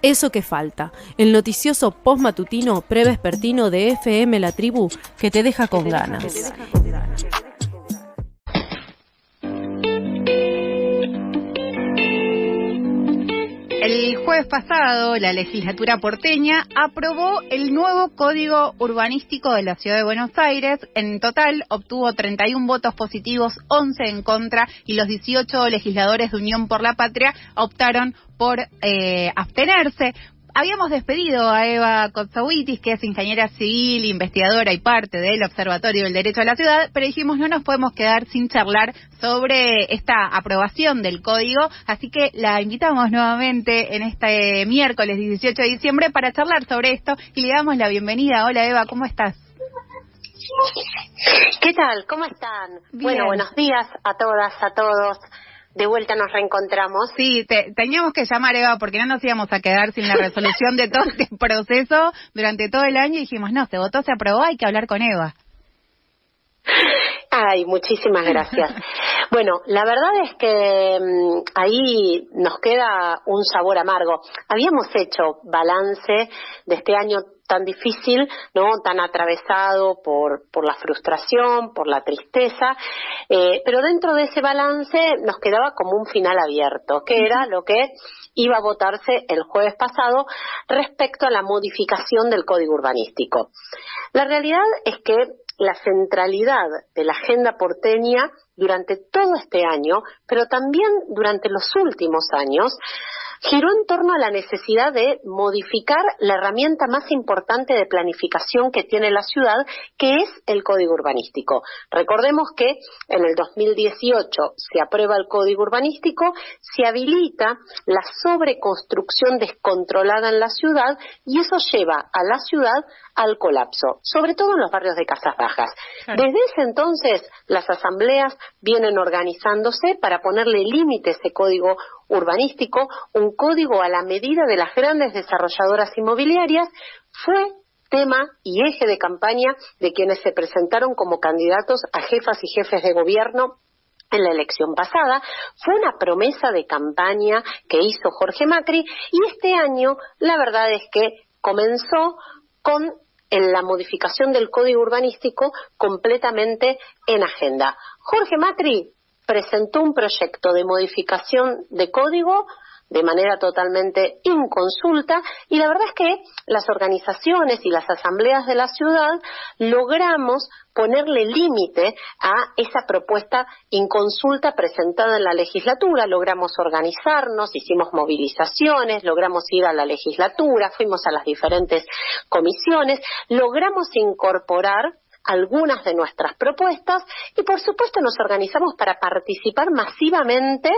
Eso que falta, el noticioso postmatutino prevespertino de FM La Tribu que te deja con ganas. El jueves pasado, la legislatura porteña aprobó el nuevo Código Urbanístico de la Ciudad de Buenos Aires. En total, obtuvo 31 votos positivos, 11 en contra, y los 18 legisladores de Unión por la Patria optaron por abstenerse. Habíamos despedido a Eva Kotsowitis, que es ingeniera civil, investigadora y parte del Observatorio del Derecho a la Ciudad, pero dijimos no nos podemos quedar sin charlar sobre esta aprobación del código, así que la invitamos nuevamente en este miércoles 18 de diciembre para charlar sobre esto y le damos la bienvenida. Hola Eva, ¿cómo estás? ¿Qué tal? ¿Cómo están? Bien. Bueno, buenos días a todas, a todos. De vuelta nos reencontramos. Sí, teníamos que llamar, Eva, porque no nos íbamos a quedar sin la resolución de todo este proceso durante todo el año y dijimos, no, se votó, se aprobó, hay que hablar con Eva. Ay, muchísimas gracias. Bueno, la verdad es que ahí nos queda un sabor amargo. Habíamos hecho balance de este año tan difícil, ¿no? Tan atravesado por la frustración, por la tristeza, pero dentro de ese balance nos quedaba como un final abierto, que era lo que iba a votarse el jueves pasado respecto a la modificación del Código Urbanístico. La realidad es que la centralidad de la agenda porteña durante todo este año, pero también durante los últimos años, giró en torno a la necesidad de modificar la herramienta más importante de planificación que tiene la ciudad, que es el Código Urbanístico. Recordemos que en el 2018 se aprueba el Código Urbanístico, se habilita la sobreconstrucción descontrolada en la ciudad y eso lleva a la ciudad al colapso, sobre todo en los barrios de casas bajas. Desde ese entonces, las asambleas vienen organizándose para ponerle límite a ese código urbanístico, un código a la medida de las grandes desarrolladoras inmobiliarias. Fue tema y eje de campaña de quienes se presentaron como candidatos a jefas y jefes de gobierno en la elección pasada. Fue una promesa de campaña que hizo Jorge Macri y este año la verdad es que comenzó con la modificación del Código Urbanístico completamente en agenda. Jorge Macri presentó un proyecto de modificación de código de manera totalmente inconsulta y la verdad es que las organizaciones y las asambleas de la ciudad logramos ponerle límite a esa propuesta inconsulta presentada en la legislatura. Logramos organizarnos, hicimos movilizaciones, logramos ir a la legislatura, fuimos a las diferentes comisiones, logramos incorporar algunas de nuestras propuestas y por supuesto nos organizamos para participar masivamente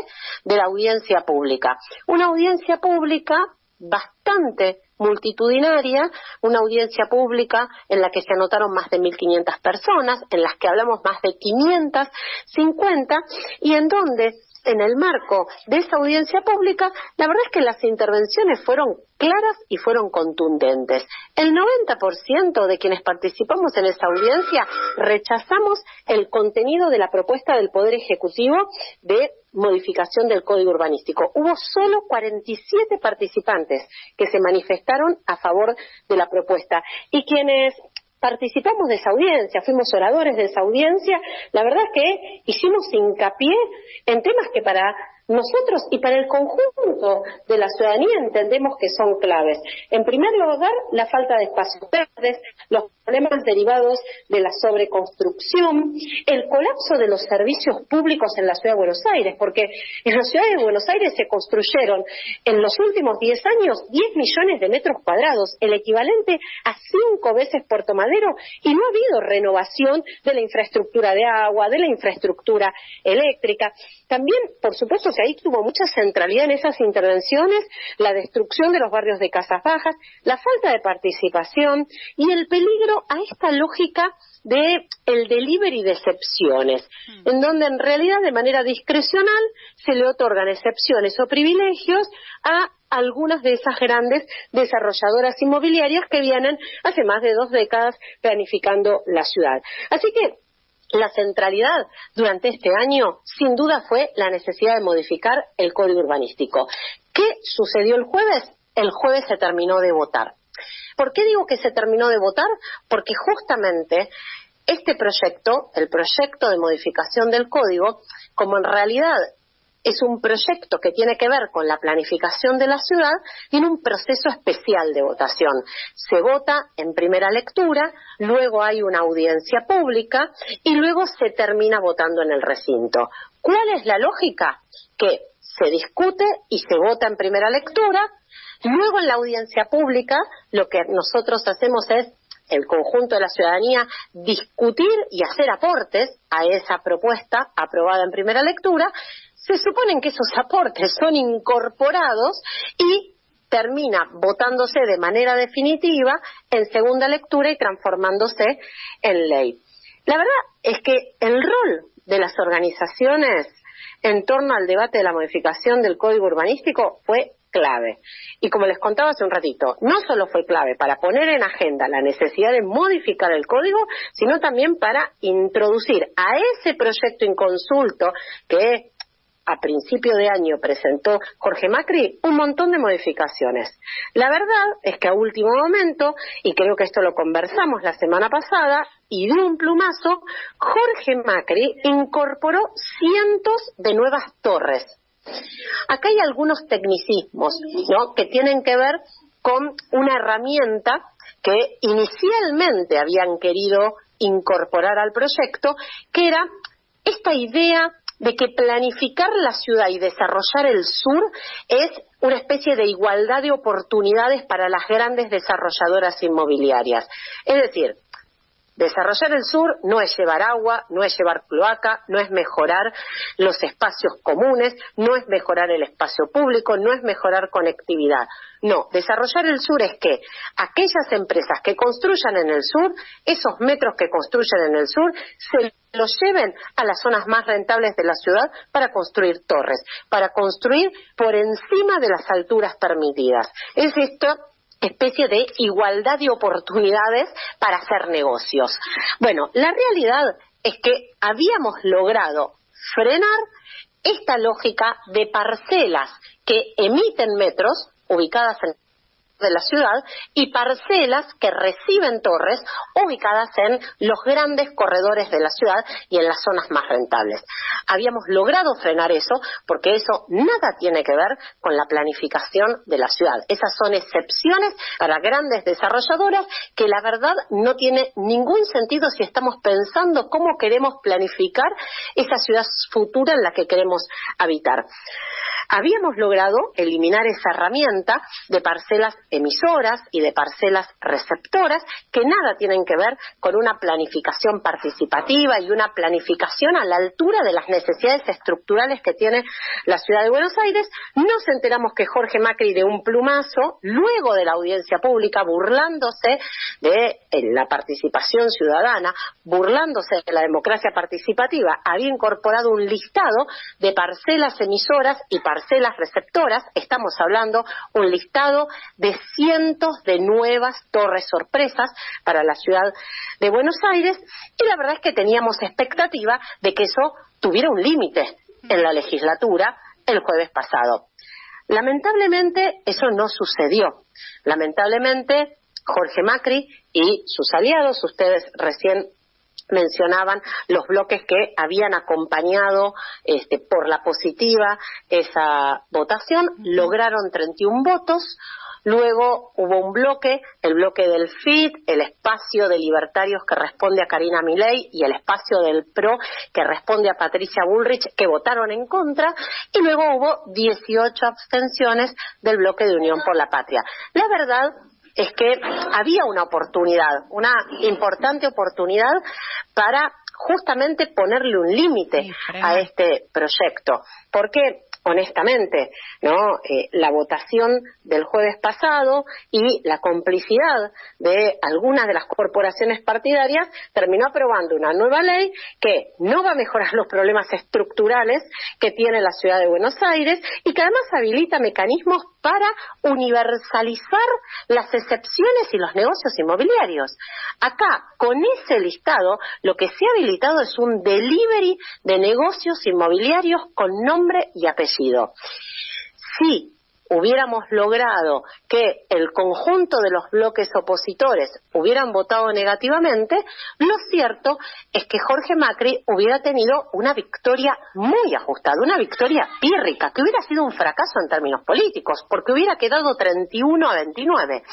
de la audiencia pública. Una audiencia pública bastante multitudinaria, una audiencia pública en la que se anotaron más de 1.500 personas, en las que hablamos más de 550 y en donde en el marco de esa audiencia pública, la verdad es que las intervenciones fueron claras y fueron contundentes. El 90% de quienes participamos en esa audiencia rechazamos el contenido de la propuesta del Poder Ejecutivo de modificación del Código Urbanístico. Hubo solo 47 participantes que se manifestaron a favor de la propuesta y quienes participamos de esa audiencia, fuimos oradores de esa audiencia, la verdad es que hicimos hincapié en temas que para nosotros y para el conjunto de la ciudadanía entendemos que son claves. En primer lugar, la falta de espacios verdes, los problemas derivados de la sobreconstrucción, el colapso de los servicios públicos en la Ciudad de Buenos Aires, porque en la Ciudad de Buenos Aires se construyeron en los últimos 10 años 10 millones de metros cuadrados, el equivalente a 5 veces Puerto Madero, y no ha habido renovación de la infraestructura de agua, de la infraestructura eléctrica. También, por supuesto, que ahí tuvo mucha centralidad en esas intervenciones, la destrucción de los barrios de casas bajas, la falta de participación y el peligro a esta lógica de el delivery de excepciones, en donde en realidad de manera discrecional se le otorgan excepciones o privilegios a algunas de esas grandes desarrolladoras inmobiliarias que vienen hace más de 2 décadas planificando la ciudad. Así que la centralidad durante este año, sin duda, fue la necesidad de modificar el Código Urbanístico. ¿Qué sucedió el jueves? el jueves se terminó de votar. ¿Por qué digo que se terminó de votar? Porque justamente este proyecto, el proyecto de modificación del código, como en realidad es un proyecto que tiene que ver con la planificación de la ciudad, tiene un proceso especial de votación. Se vota en primera lectura, luego hay una audiencia pública y luego se termina votando en el recinto. ¿Cuál es la lógica? Que se discute y se vota en primera lectura, luego en la audiencia pública lo que nosotros hacemos es el conjunto de la ciudadanía discutir y hacer aportes a esa propuesta aprobada en primera lectura. Se suponen que esos aportes son incorporados y termina votándose de manera definitiva en segunda lectura y transformándose en ley. La verdad es que el rol de las organizaciones en torno al debate de la modificación del Código Urbanístico fue clave. Y como les contaba hace un ratito, no solo fue clave para poner en agenda la necesidad de modificar el código, sino también para introducir a ese proyecto inconsulto que a principio de año presentó Jorge Macri un montón de modificaciones. La verdad es que a último momento, y creo que esto lo conversamos la semana pasada, y de un plumazo, Jorge Macri incorporó cientos de nuevas torres. Acá hay algunos tecnicismos, ¿no?, que tienen que ver con una herramienta que inicialmente habían querido incorporar al proyecto, que era esta idea de que planificar la ciudad y desarrollar el sur es una especie de igualdad de oportunidades para las grandes desarrolladoras inmobiliarias. Es decir, desarrollar el sur no es llevar agua, no es llevar cloaca, no es mejorar los espacios comunes, no es mejorar el espacio público, no es mejorar conectividad. No, desarrollar el sur es que aquellas empresas que construyan en el sur, esos metros que construyen en el sur, se los lleven a las zonas más rentables de la ciudad para construir torres, para construir por encima de las alturas permitidas. Es esto especie de igualdad de oportunidades para hacer negocios. Bueno, la realidad es que habíamos logrado frenar esta lógica de parcelas que emiten metros ubicadas en de la ciudad y parcelas que reciben torres ubicadas en los grandes corredores de la ciudad y en las zonas más rentables. Habíamos logrado frenar eso porque eso nada tiene que ver con la planificación de la ciudad. Esas son excepciones para grandes desarrolladoras que la verdad no tiene ningún sentido si estamos pensando cómo queremos planificar esa ciudad futura en la que queremos habitar. Habíamos logrado eliminar esa herramienta de parcelas emisoras y de parcelas receptoras que nada tienen que ver con una planificación participativa y una planificación a la altura de las necesidades estructurales que tiene la ciudad de Buenos Aires. Nos enteramos que Jorge Macri, de un plumazo, luego de la audiencia pública, burlándose de la participación ciudadana, burlándose de la democracia participativa, había incorporado un listado de parcelas emisoras y parcelas receptoras. Estamos hablando un listado de cientos de nuevas torres sorpresas para la ciudad de Buenos Aires, y la verdad es que teníamos expectativa de que eso tuviera un límite en la legislatura el jueves pasado. Lamentablemente eso no sucedió. Lamentablemente Jorge Macri y sus aliados, ustedes recién mencionaban los bloques que habían acompañado por la positiva esa votación, lograron 31 votos. Luego hubo un bloque, el bloque del FIT, el espacio de libertarios que responde a Karina Milei y el espacio del PRO que responde a Patricia Bullrich, que votaron en contra, y luego hubo 18 abstenciones del bloque de Unión por la Patria. La verdad es que había una oportunidad, una importante oportunidad para justamente ponerle un límite a este proyecto. Porque honestamente, ¿no? La votación del jueves pasado y la complicidad de algunas de las corporaciones partidarias terminó aprobando una nueva ley que no va a mejorar los problemas estructurales que tiene la ciudad de Buenos Aires y que además habilita mecanismos para universalizar las excepciones y los negocios inmobiliarios. Acá, con ese listado, lo que se ha habilitado es un delivery de negocios inmobiliarios con nombre y apellido. Si hubiéramos logrado que que el conjunto de los bloques opositores hubieran votado negativamente, lo cierto es que Jorge Macri hubiera tenido una victoria muy ajustada, una victoria pírrica, que hubiera sido un fracaso en términos políticos, porque hubiera quedado 31-29.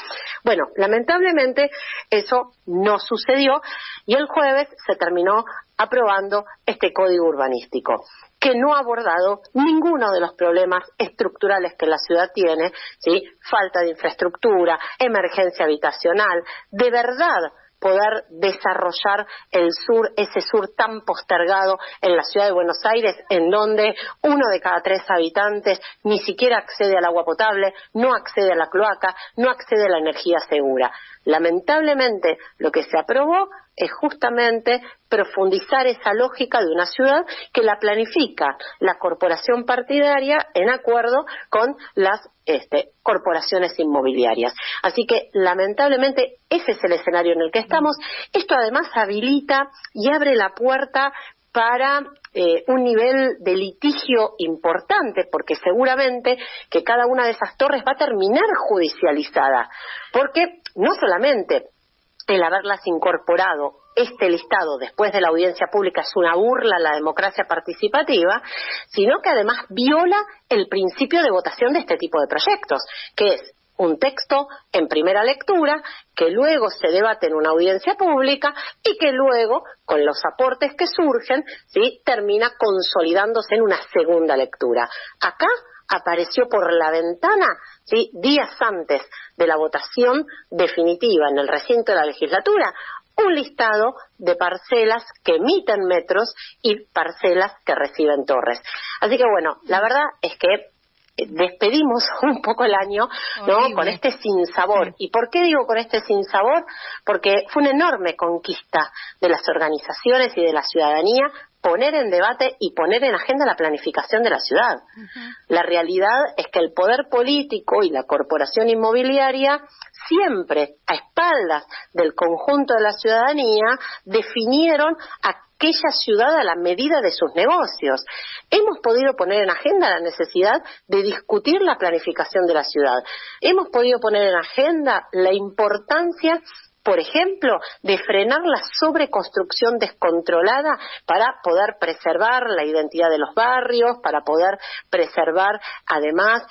Bueno, lamentablemente eso no sucedió y el jueves se terminó aprobando este código urbanístico, que no ha abordado ninguno de los problemas estructurales que la ciudad tiene, ¿sí? Falta de infraestructura, emergencia habitacional, de verdad poder desarrollar el sur, ese sur tan postergado en la ciudad de Buenos Aires, en donde 1 de cada 3 habitantes ni siquiera accede al agua potable, no accede a la cloaca, no accede a la energía segura. Lamentablemente, lo que se aprobó es justamente profundizar esa lógica de una ciudad que la planifica la corporación partidaria en acuerdo con las corporaciones inmobiliarias. Así que, lamentablemente, ese es el escenario en el que estamos. Esto además habilita y abre la puerta para un nivel de litigio importante, porque seguramente que cada una de esas torres va a terminar judicializada, porque no solamente el haberlas incorporado este listado después de la audiencia pública es una burla a la democracia participativa, sino que además viola el principio de votación de este tipo de proyectos, que es un texto en primera lectura, que luego se debate en una audiencia pública y que luego, con los aportes que surgen, ¿sí?, termina consolidándose en una segunda lectura. Acá apareció por la ventana, ¿sí?, días antes de la votación definitiva en el recinto de la legislatura, un listado de parcelas que emiten metros y parcelas que reciben torres. Así que bueno, la verdad es que despedimos un poco el año, ¿no?, con este sinsabor. ¿Y por qué digo con este sinsabor? Porque fue una enorme conquista de las organizaciones y de la ciudadanía poner en debate y poner en agenda la planificación de la ciudad. La realidad es que el poder político y la corporación inmobiliaria siempre, a espaldas del conjunto de la ciudadanía, definieron aquella ciudad a la medida de sus negocios. Hemos podido poner en agenda la necesidad de discutir la planificación de la ciudad. Hemos podido poner en agenda la importancia, por ejemplo, de frenar la sobreconstrucción descontrolada para poder preservar la identidad de los barrios, para poder preservar además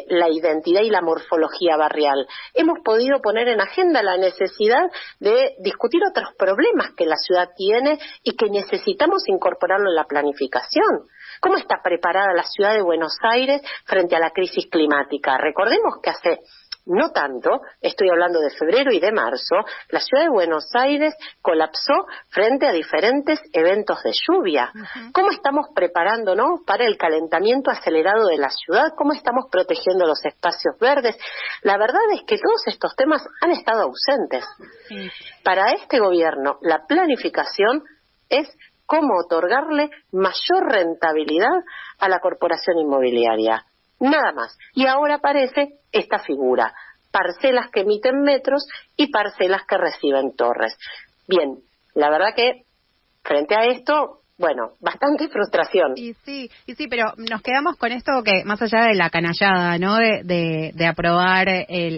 la identidad y la morfología barrial. Hemos podido poner en agenda la necesidad de discutir otros problemas que la ciudad tiene y que necesitamos incorporarlo en la planificación. ¿Cómo está preparada la ciudad de Buenos Aires frente a la crisis climática? Recordemos que hace no tanto, estoy hablando de febrero y de marzo, la ciudad de Buenos Aires colapsó frente a diferentes eventos de lluvia. ¿Cómo estamos preparándonos para el calentamiento acelerado de la ciudad? ¿Cómo estamos protegiendo los espacios verdes? La verdad es que todos estos temas han estado ausentes. Para este gobierno, la planificación es cómo otorgarle mayor rentabilidad a la corporación inmobiliaria. Nada más. Y ahora aparece esta figura, parcelas que emiten metros y parcelas que reciben torres. Bien, la verdad que frente a esto, bueno, bastante frustración. Y sí, pero nos quedamos con esto que, más allá de la canallada, ¿no?, de aprobar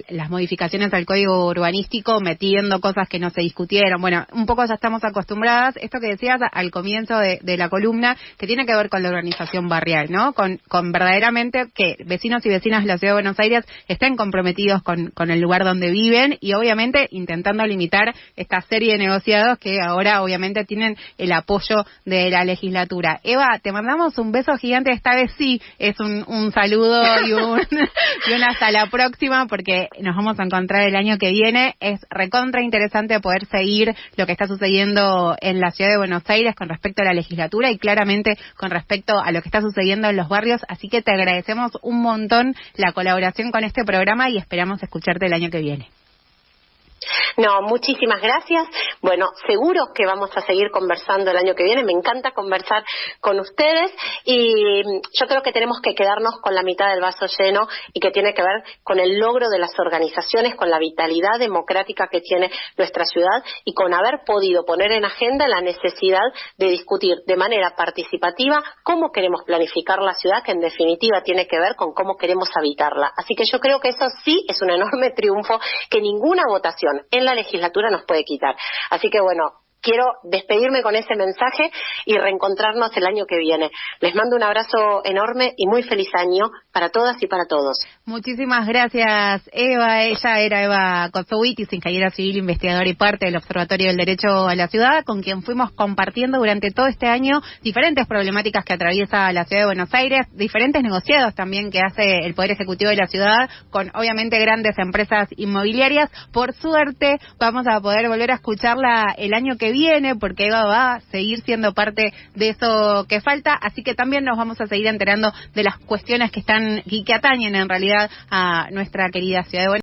las modificaciones al código urbanístico metiendo cosas que no se discutieron. Bueno, un poco ya estamos acostumbradas. Esto que decías al comienzo de la columna, que tiene que ver con la organización barrial, ¿no? Con verdaderamente que vecinos y vecinas de la Ciudad de Buenos Aires estén comprometidos con el lugar donde viven y obviamente intentando limitar esta serie de negociados que ahora obviamente tienen el apoyo de la legislatura. Eva, te mandamos un beso gigante, esta vez sí es un saludo y una hasta la próxima, porque nos vamos a encontrar el año que viene. Es recontra interesante poder seguir lo que está sucediendo en la Ciudad de Buenos Aires con respecto a la legislatura y claramente con respecto a lo que está sucediendo en los barrios, así que te agradecemos un montón la colaboración con este programa y esperamos escucharte el año que viene. No, muchísimas gracias. Bueno, seguro que vamos a seguir conversando el año que viene. Me encanta conversar con ustedes y yo creo que tenemos que quedarnos con la mitad del vaso lleno y que tiene que ver con el logro de las organizaciones, con la vitalidad democrática que tiene nuestra ciudad y con haber podido poner en agenda la necesidad de discutir de manera participativa cómo queremos planificar la ciudad, que en definitiva tiene que ver con cómo queremos habitarla. Así que yo creo que eso sí es un enorme triunfo que ninguna votación en la legislatura nos puede quitar. Así que bueno, quiero despedirme con ese mensaje y reencontrarnos el año que viene. Les mando un abrazo enorme y muy feliz año para todas y para todos. Muchísimas gracias, Eva. Ella era Eva Kosovitis, ingeniera civil, investigadora y parte del Observatorio del Derecho a la Ciudad, con quien fuimos compartiendo durante todo este año diferentes problemáticas que atraviesa la Ciudad de Buenos Aires, diferentes negociados también que hace el Poder Ejecutivo de la ciudad, con obviamente grandes empresas inmobiliarias. Por suerte, vamos a poder volver a escucharla el año que viene, porque Eva va a seguir siendo parte de eso que falta, así que también nos vamos a seguir enterando de las cuestiones que atañen en realidad a nuestra querida ciudad de Buenos Aires.